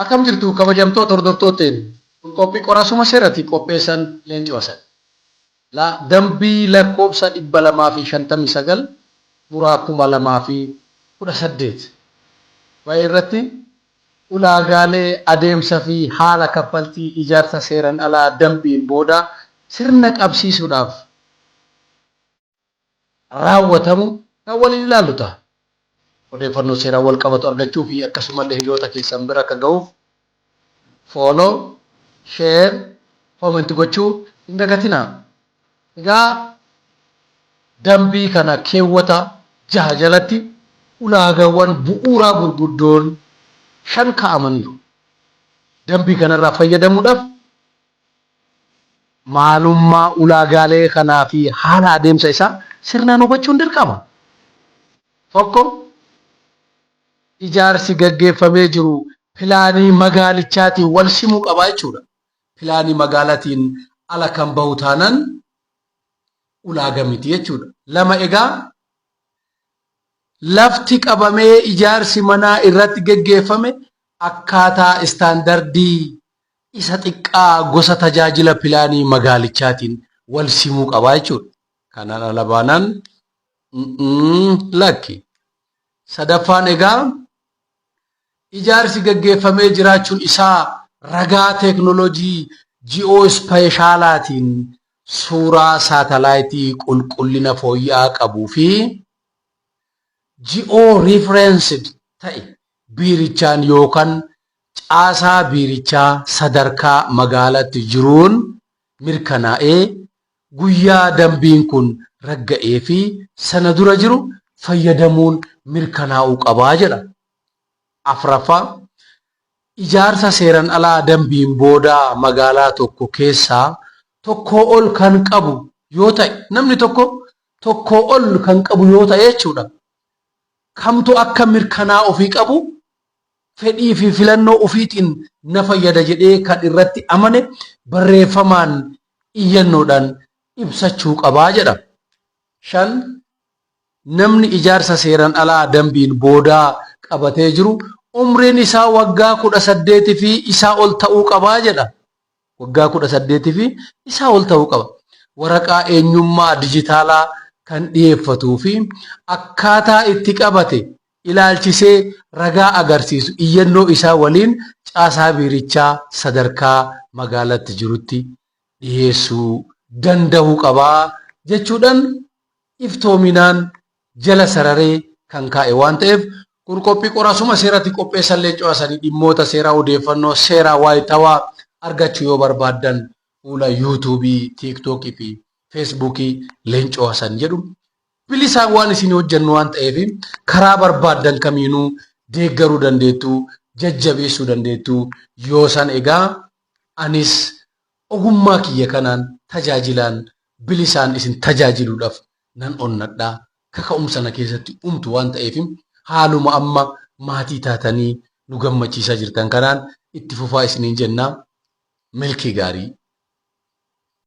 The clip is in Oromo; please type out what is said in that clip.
Akkam jirtu kabajamtoota hordoftootiin kun qophii qoraasuma seeraati qopheessan leenjii wasan. Dambii lakkoofsa 259 muraa 2018 waa'ee irratti ulaagaalee adeemsa fi haala kaffaltii ijaarsa seeran alaa dambiin booda sirna qabsiisuudhaaf raawwatamu kan waliin ilaallu ta'a. Odeeffannoo seeraan wal qabatu argachuu fi akkasumallee hiriyoota keessan bira akka ga'uuf follow, share, comment gochuu hin dagatinaa. Egaa dambii kana keewwata 6 jalatti ulaagaawwan bu'uuraa gurguddoon 5 kaa'amaniiru. Dambii kanarraa fayyadamuudhaaf maalummaa ulaagaalee kanaa fi haala adeemsa isaa sirnaan hubachuun dirqama. Tokko ijaarsi gaggeeffamee jiru pilaanii magaalichaatiin wal simuu qaba jechuudha. Pilaanii magaalaatiin ala kan bahu taanaan ulaagaa miti jechuudha. Lama egaa lafti qabamee ijaarsi manaa irratti gaggeeffame akkaataa istaandardii isa xiqqaa gosa tajaajila pilaanii magaalichaatiin wal simuu qaba jechuudha. Kanaan ala baanaan lakki. Sadaffaan egaa ijaarsi gaggeeffamee jiraachuun isaa ragaa teeknooloojii ji'oospeeshaalaatiin suuraa saatalaayitii qulqullina fooyya'aa qabuu fi ji'oo riiferensid ta'e biirichaan yookaan caasaa biirichaa sadarkaa magaalaatti jiruun mirkanaa'ee guyyaa dambiin kun ragga'ee fi sana dura jiru fayyadamuun mirkanaa'uu qabaa jedha. Afraffaa ijaarsa seeran alaa dambiin booda magaalaa tokko keessaa tokkoo ol kan qabu yoo ta'e namni tokkoo ol kan qabu yoo ta'e jechuudha. Kamtu akka mirkanaa ofii qabu fedhii fi filannoo ofiitiin na fayyada jedhee kan irratti amane barreeffamaan iyyannoodhaan ibsachuu qabaa jedha. 5 namni ijaarsa seeran alaa dambiin boodaa qabatee jiru umriin isaa waggaa 18 fi isaa ol ta'uu qabaa jedha. Waggaa 18 fi isaa ol ta'uu qaba. Waraqaa eenyummaa dijitaalaa kan dhiyeeffatuu fi akkaataa itti qabate ilaalchisee ragaa agarsiisu iyyannoo isaa waliin caasaa biirichaa sadarkaa magaalaatti jirutti dhiyeessuu danda'uu qabaa jechuudhaan iftoominaan jala sararee kan kaa'e waan ta'eef kun qophii qoraasuma seeratti qopheessan leencoo asanii dhimmoota seeraa odeeffannoo seeraa waayitawaa argachuu yoo barbaaddan fuula yuutuubii, tiiktookii fi feesbuukii leencoo asan jedhu bilisaan waan isin hojjennu waan ta'eef karaa barbaaddan kamiinuu deeggaruu dandeettu, jajjabeessuu dandeettu. Yoo san egaa anis ogummaa kiyya kanaan tajaajilaan bilisaan isin tajaajiluudhaaf nan onnadhaa. Kaka'umsa na keessatti umtu waan ta'eef haaluma amma maatii taatanii nu gammachiisaa jirtan kanaan itti fufaa isiniin jennaa milkii gaarii.